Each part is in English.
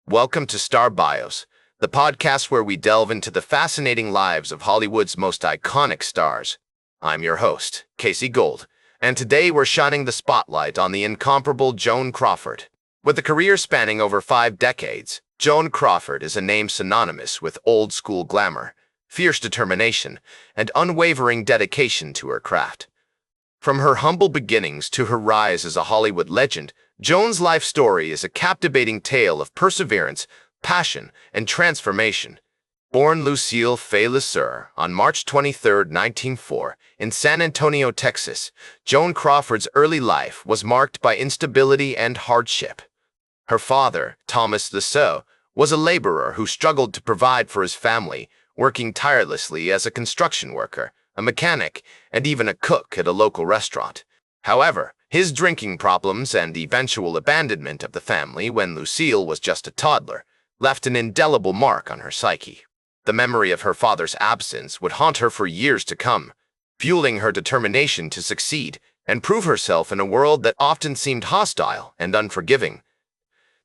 Welcome to Star Bios, the podcast where we delve into the fascinating lives of Hollywood's most iconic stars. I'm your host, Casey Gold, and today we're shining the spotlight on the incomparable Joan Crawford. With a career spanning over 5 decades, Joan Crawford is a name synonymous with old-school glamour, fierce determination, and unwavering dedication to her craft. From her humble beginnings to her rise as a Hollywood legend, Joan's life story is a captivating tale of perseverance, passion, and transformation. Born Lucille Fay Lesur on March 23, 1904, in San Antonio, Texas, Joan Crawford's early life was marked by instability and hardship. Her father, Thomas Lesur, was a laborer who struggled to provide for his family, working tirelessly as a construction worker, a mechanic, and even a cook at a local restaurant. However, his drinking problems and eventual abandonment of the family when Lucille was just a toddler left an indelible mark on her psyche. The memory of her father's absence would haunt her for years to come, fueling her determination to succeed and prove herself in a world that often seemed hostile and unforgiving.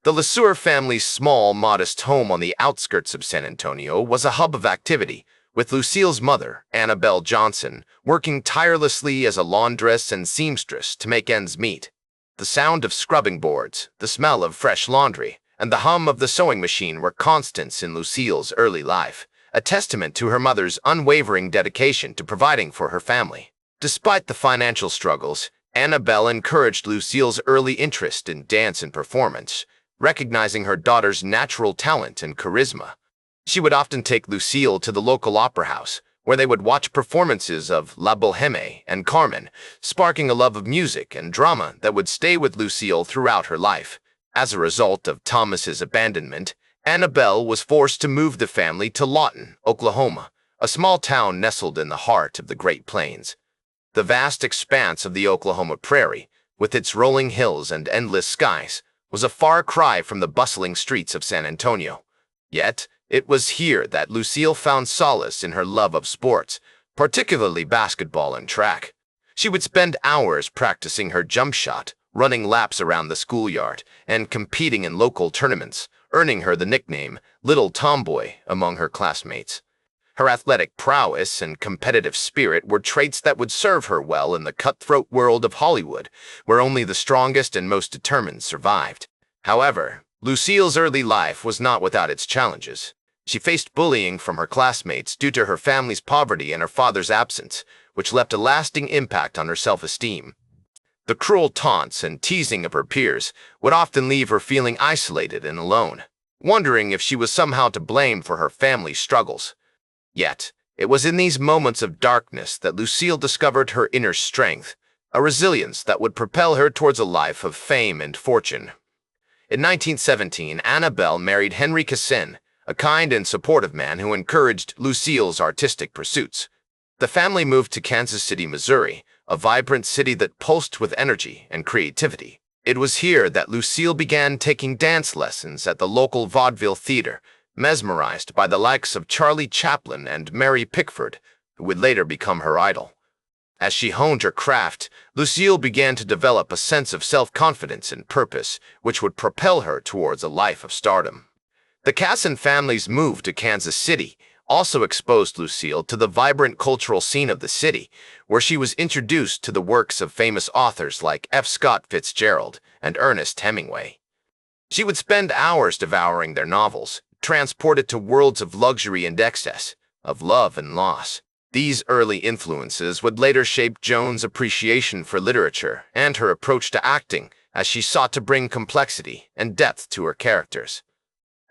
The Lesur family's small, modest home on the outskirts of San Antonio was a hub of activity, with Lucille's mother, Annabelle Johnson, working tirelessly as a laundress and seamstress to make ends meet. The sound of scrubbing boards, the smell of fresh laundry, and the hum of the sewing machine were constants in Lucille's early life, a testament to her mother's unwavering dedication to providing for her family. Despite the financial struggles, Annabelle encouraged Lucille's early interest in dance and performance, recognizing her daughter's natural talent and charisma. She would often take Lucille to the local opera house, where they would watch performances of La Bohème and Carmen, sparking a love of music and drama that would stay with Lucille throughout her life. As a result of Thomas's abandonment, Annabelle was forced to move the family to Lawton, Oklahoma, a small town nestled in the heart of the Great Plains. The vast expanse of the Oklahoma prairie, with its rolling hills and endless skies, was a far cry from the bustling streets of San Antonio. Yet, it was here that Lucille found solace in her love of sports, particularly basketball and track. She would spend hours practicing her jump shot, running laps around the schoolyard, and competing in local tournaments, earning her the nickname Little Tomboy among her classmates. Her athletic prowess and competitive spirit were traits that would serve her well in the cutthroat world of Hollywood, where only the strongest and most determined survived. However, Lucille's early life was not without its challenges. She faced bullying from her classmates due to her family's poverty and her father's absence, which left a lasting impact on her self-esteem. The cruel taunts and teasing of her peers would often leave her feeling isolated and alone, wondering if she was somehow to blame for her family's struggles. Yet, it was in these moments of darkness that Lucille discovered her inner strength, a resilience that would propel her towards a life of fame and fortune. In 1917, Annabelle married Henry Cassin, a kind and supportive man who encouraged Lucille's artistic pursuits. The family moved to Kansas City, Missouri, a vibrant city that pulsed with energy and creativity. It was here that Lucille began taking dance lessons at the local vaudeville theater, mesmerized by the likes of Charlie Chaplin and Mary Pickford, who would later become her idol. As she honed her craft, Lucille began to develop a sense of self-confidence and purpose, which would propel her towards a life of stardom. The Cassin family's move to Kansas City also exposed Lucille to the vibrant cultural scene of the city, where she was introduced to the works of famous authors like F. Scott Fitzgerald and Ernest Hemingway. She would spend hours devouring their novels, transported to worlds of luxury and excess, of love and loss. These early influences would later shape Joan's appreciation for literature and her approach to acting as she sought to bring complexity and depth to her characters.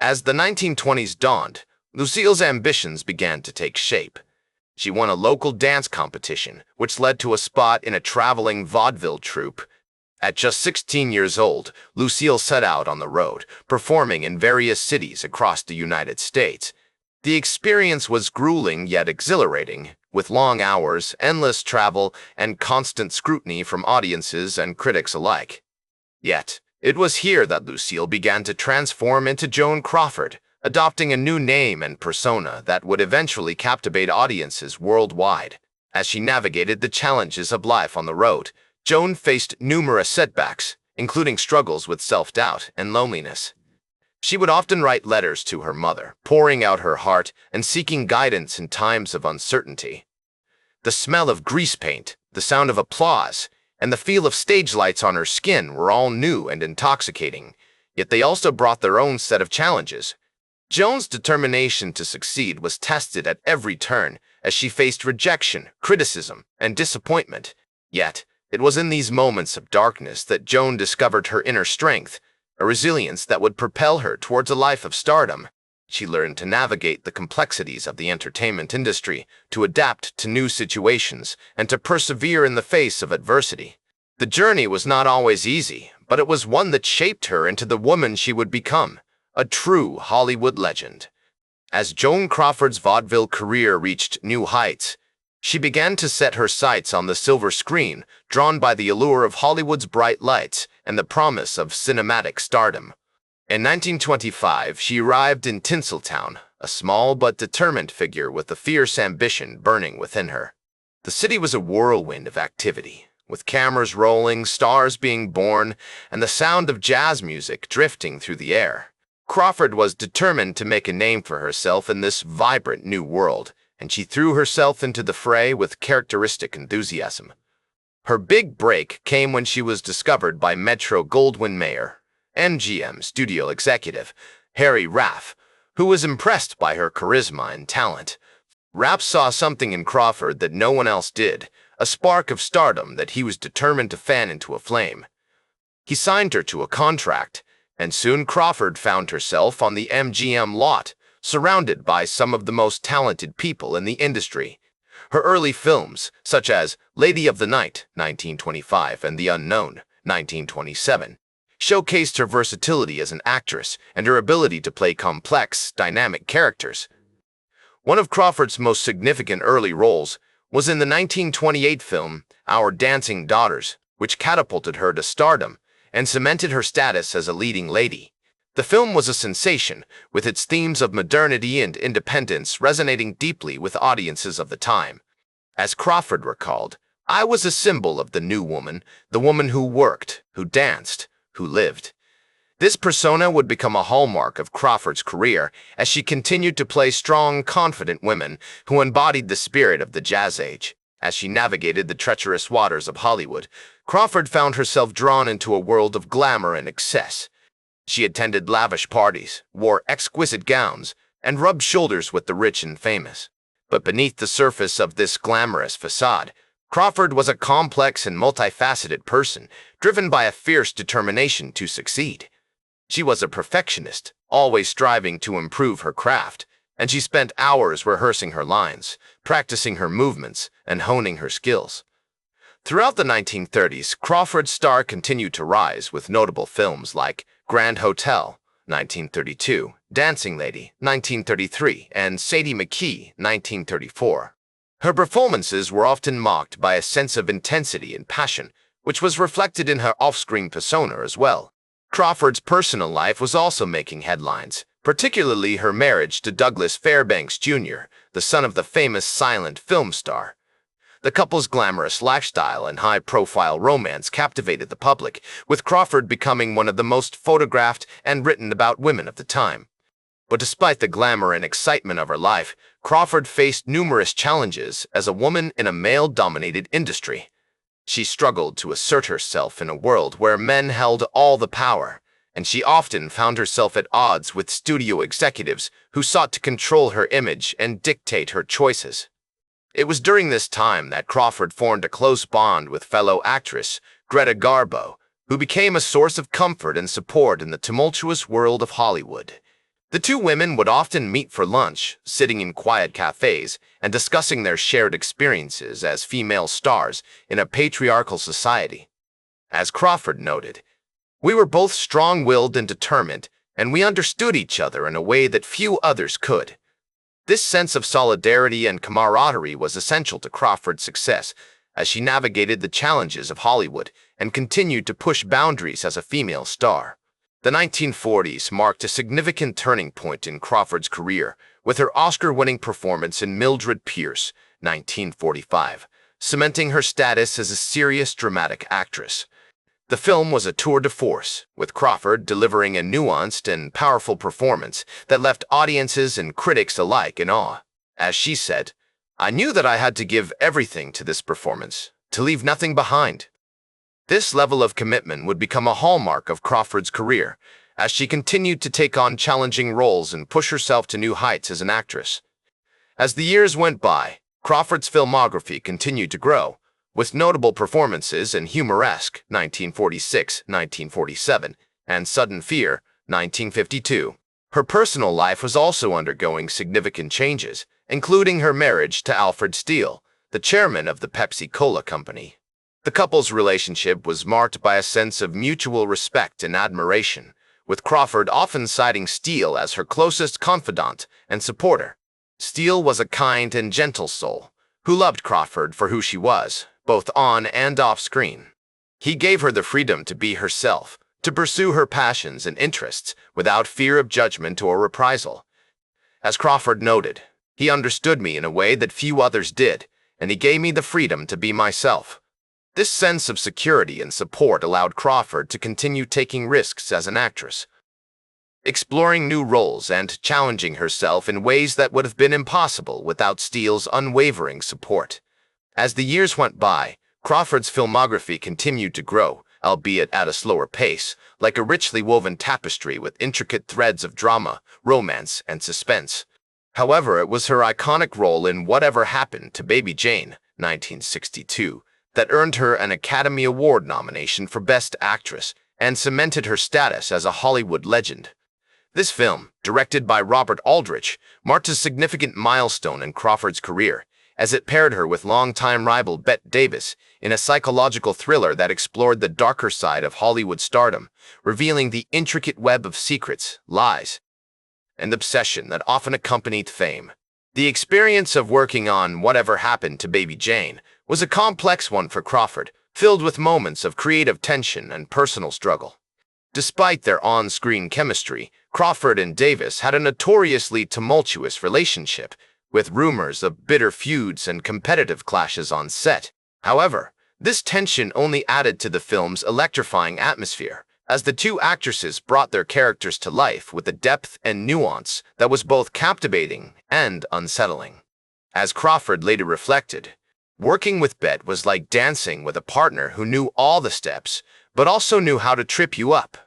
As the 1920s dawned, Lucille's ambitions began to take shape. She won a local dance competition, which led to a spot in a traveling vaudeville troupe. At just 16 years old, Lucille set out on the road, performing in various cities across the United States. The experience was grueling yet exhilarating, with long hours, endless travel, and constant scrutiny from audiences and critics alike. Yet, it was here that Lucille began to transform into Joan Crawford, adopting a new name and persona that would eventually captivate audiences worldwide. As she navigated the challenges of life on the road, Joan faced numerous setbacks, including struggles with self-doubt and loneliness. She would often write letters to her mother, pouring out her heart and seeking guidance in times of uncertainty. The smell of grease paint, the sound of applause, and the feel of stage lights on her skin were all new and intoxicating, yet they also brought their own set of challenges. Joan's determination to succeed was tested at every turn as she faced rejection, criticism, and disappointment. Yet, it was in these moments of darkness that Joan discovered her inner strength, a resilience that would propel her towards a life of stardom. She learned to navigate the complexities of the entertainment industry, to adapt to new situations, and to persevere in the face of adversity. The journey was not always easy, but it was one that shaped her into the woman she would become, a true Hollywood legend. As Joan Crawford's vaudeville career reached new heights, she began to set her sights on the silver screen, drawn by the allure of Hollywood's bright lights and the promise of cinematic stardom. In 1925, she arrived in Tinseltown, a small but determined figure with a fierce ambition burning within her. The city was a whirlwind of activity, with cameras rolling, stars being born, and the sound of jazz music drifting through the air. Crawford was determined to make a name for herself in this vibrant new world, and she threw herself into the fray with characteristic enthusiasm. Her big break came when she was discovered by Metro-Goldwyn-Mayer MGM studio executive Harry Raff, who was impressed by her charisma and talent. Raff saw something in Crawford that no one else did, a spark of stardom that he was determined to fan into a flame. He signed her to a contract, and soon Crawford found herself on the MGM lot, surrounded by some of the most talented people in the industry. Her early films, such as Lady of the Night, 1925, and The Unknown, 1927, showcased her versatility as an actress and her ability to play complex, dynamic characters. One of Crawford's most significant early roles was in the 1928 film Our Dancing Daughters, which catapulted her to stardom and cemented her status as a leading lady. The film was a sensation, with its themes of modernity and independence resonating deeply with audiences of the time. As Crawford recalled, "I was a symbol of the new woman, the woman who worked, who danced, who lived." This persona would become a hallmark of Crawford's career as she continued to play strong, confident women who embodied the spirit of the jazz age. As she navigated the treacherous waters of Hollywood, Crawford found herself drawn into a world of glamour and excess. She attended lavish parties, wore exquisite gowns, and rubbed shoulders with the rich and famous. But beneath the surface of this glamorous facade, Crawford was a complex and multifaceted person, driven by a fierce determination to succeed. She was a perfectionist, always striving to improve her craft, and she spent hours rehearsing her lines, practicing her movements, and honing her skills. Throughout the 1930s, Crawford's star continued to rise with notable films like Grand Hotel, 1932, Dancing Lady, 1933, and Sadie McKee, 1934. Her performances were often marked by a sense of intensity and passion, which was reflected in her off-screen persona as well. Crawford's personal life was also making headlines, particularly her marriage to Douglas Fairbanks Jr., the son of the famous silent film star. The couple's glamorous lifestyle and high-profile romance captivated the public, with Crawford becoming one of the most photographed and written about women of the time. But despite the glamour and excitement of her life, Crawford faced numerous challenges as a woman in a male-dominated industry. She struggled to assert herself in a world where men held all the power, and she often found herself at odds with studio executives who sought to control her image and dictate her choices. It was during this time that Crawford formed a close bond with fellow actress Greta Garbo, who became a source of comfort and support in the tumultuous world of Hollywood. The two women would often meet for lunch, sitting in quiet cafes and discussing their shared experiences as female stars in a patriarchal society. As Crawford noted, "We were both strong-willed and determined, and we understood each other in a way that few others could." This sense of solidarity and camaraderie was essential to Crawford's success as she navigated the challenges of Hollywood and continued to push boundaries as a female star. The 1940s marked a significant turning point in Crawford's career, with her Oscar-winning performance in Mildred Pierce, 1945, cementing her status as a serious dramatic actress. The film was a tour de force, with Crawford delivering a nuanced and powerful performance that left audiences and critics alike in awe. As she said, "I knew that I had to give everything to this performance, to leave nothing behind." This level of commitment would become a hallmark of Crawford's career, as she continued to take on challenging roles and push herself to new heights as an actress. As the years went by, Crawford's filmography continued to grow, with notable performances in Humoresque, 1946, 1947, and Sudden Fear, 1952. Her personal life was also undergoing significant changes, including her marriage to Alfred Steele, the chairman of the Pepsi-Cola Company. The couple's relationship was marked by a sense of mutual respect and admiration, with Crawford often citing Steele as her closest confidant and supporter. Steele was a kind and gentle soul, who loved Crawford for who she was, both on and off screen. He gave her the freedom to be herself, to pursue her passions and interests without fear of judgment or reprisal. As Crawford noted, "He understood me in a way that few others did, and he gave me the freedom to be myself." This sense of security and support allowed Crawford to continue taking risks as an actress, exploring new roles and challenging herself in ways that would have been impossible without Steele's unwavering support. As the years went by, Crawford's filmography continued to grow, albeit at a slower pace, like a richly woven tapestry with intricate threads of drama, romance, and suspense. However, it was her iconic role in Whatever Happened to Baby Jane, 1962, that earned her an Academy Award nomination for Best Actress and cemented her status as a Hollywood legend. This film, directed by Robert Aldrich, marked a significant milestone in Crawford's career, as it paired her with longtime rival Bette Davis in a psychological thriller that explored the darker side of Hollywood stardom, revealing the intricate web of secrets, lies, and obsession that often accompanied fame. The experience of working on Whatever Happened to Baby Jane was a complex one for Crawford, filled with moments of creative tension and personal struggle. Despite their on-screen chemistry, Crawford and Davis had a notoriously tumultuous relationship, with rumors of bitter feuds and competitive clashes on set. However, this tension only added to the film's electrifying atmosphere, as the two actresses brought their characters to life with a depth and nuance that was both captivating and unsettling. As Crawford later reflected, "Working with Bette was like dancing with a partner who knew all the steps, but also knew how to trip you up."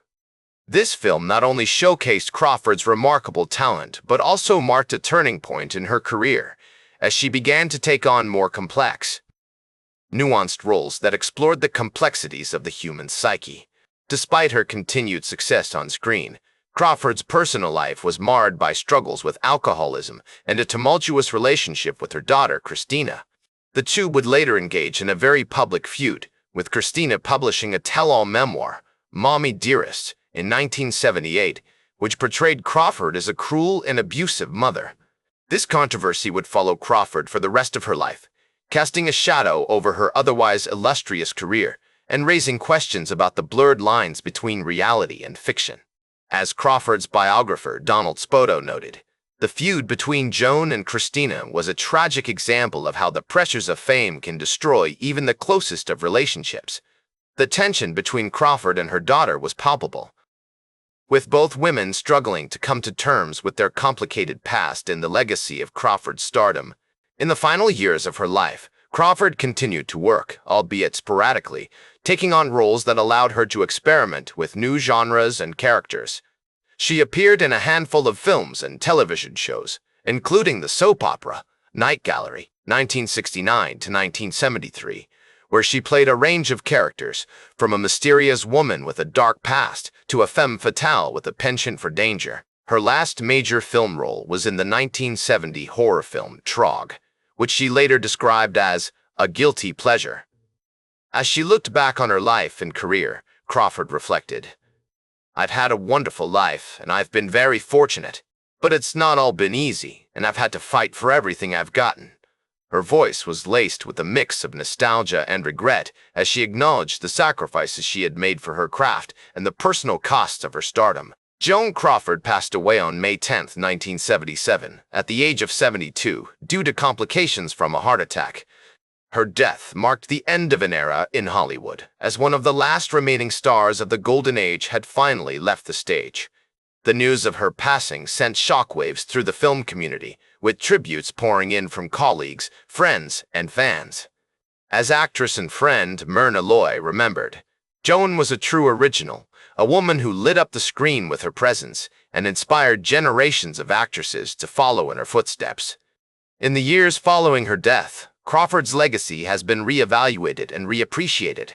This film not only showcased Crawford's remarkable talent, but also marked a turning point in her career, as she began to take on more complex, nuanced roles that explored the complexities of the human psyche. Despite her continued success on screen, Crawford's personal life was marred by struggles with alcoholism and a tumultuous relationship with her daughter, Christina. The two would later engage in a very public feud, with Christina publishing a tell-all memoir, Mommy Dearest, in 1978, which portrayed Crawford as a cruel and abusive mother. This controversy would follow Crawford for the rest of her life, casting a shadow over her otherwise illustrious career and raising questions about the blurred lines between reality and fiction. As Crawford's biographer Donald Spoto noted, "The feud between Joan and Christina was a tragic example of how the pressures of fame can destroy even the closest of relationships." The tension between Crawford and her daughter was palpable, with both women struggling to come to terms with their complicated past and the legacy of Crawford's stardom. In the final years of her life, Crawford continued to work, albeit sporadically, taking on roles that allowed her to experiment with new genres and characters. She appeared in a handful of films and television shows, including the soap opera Night Gallery, 1969 to 1973, where she played a range of characters, from a mysterious woman with a dark past to a femme fatale with a penchant for danger. Her last major film role was in the 1970 horror film Trog, which she later described as a guilty pleasure. As she looked back on her life and career, Crawford reflected, "I've had a wonderful life, and I've been very fortunate, but it's not all been easy, and I've had to fight for everything I've gotten." Her voice was laced with a mix of nostalgia and regret as she acknowledged the sacrifices she had made for her craft and the personal costs of her stardom. Joan Crawford passed away on May 10, 1977, at the age of 72, due to complications from a heart attack. Her death marked the end of an era in Hollywood, as one of the last remaining stars of the Golden Age had finally left the stage. The news of her passing sent shockwaves through the film community, with tributes pouring in from colleagues, friends, and fans. As actress and friend Myrna Loy remembered, Joan was a true original, a woman who lit up the screen with her presence and inspired generations of actresses to follow in her footsteps. In the years following her death, Crawford's legacy has been reevaluated and reappreciated,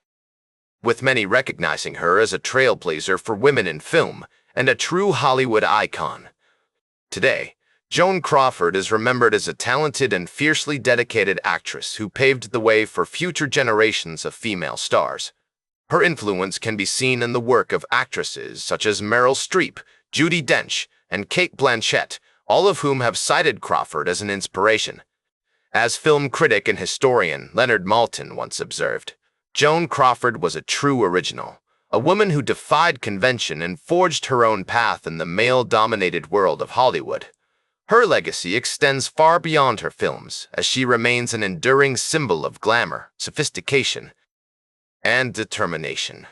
with many recognizing her as a trailblazer for women in film and a true Hollywood icon. Today, Joan Crawford is remembered as a talented and fiercely dedicated actress who paved the way for future generations of female stars. Her influence can be seen in the work of actresses such as Meryl Streep, Judi Dench, and Cate Blanchett, all of whom have cited Crawford as an inspiration. As film critic and historian Leonard Maltin once observed, Joan Crawford was a true original, a woman who defied convention and forged her own path in the male-dominated world of Hollywood. Her legacy extends far beyond her films, as she remains an enduring symbol of glamour, sophistication, and determination.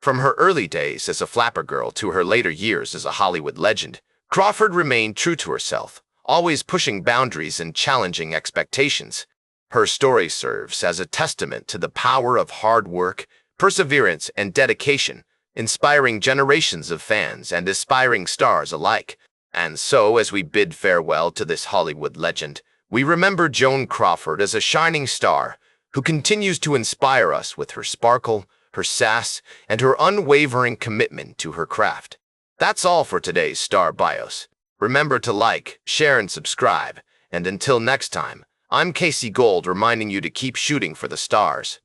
From her early days as a flapper girl to her later years as a Hollywood legend, Crawford remained true to herself, always pushing boundaries and challenging expectations. Her story serves as a testament to the power of hard work, perseverance, and dedication, inspiring generations of fans and aspiring stars alike. And so, as we bid farewell to this Hollywood legend, we remember Joan Crawford as a shining star who continues to inspire us with her sparkle, her sass, and her unwavering commitment to her craft. That's all for today's Star Bios. Remember to like, share, and subscribe. And until next time, I'm Casey Gold reminding you to keep shooting for the stars.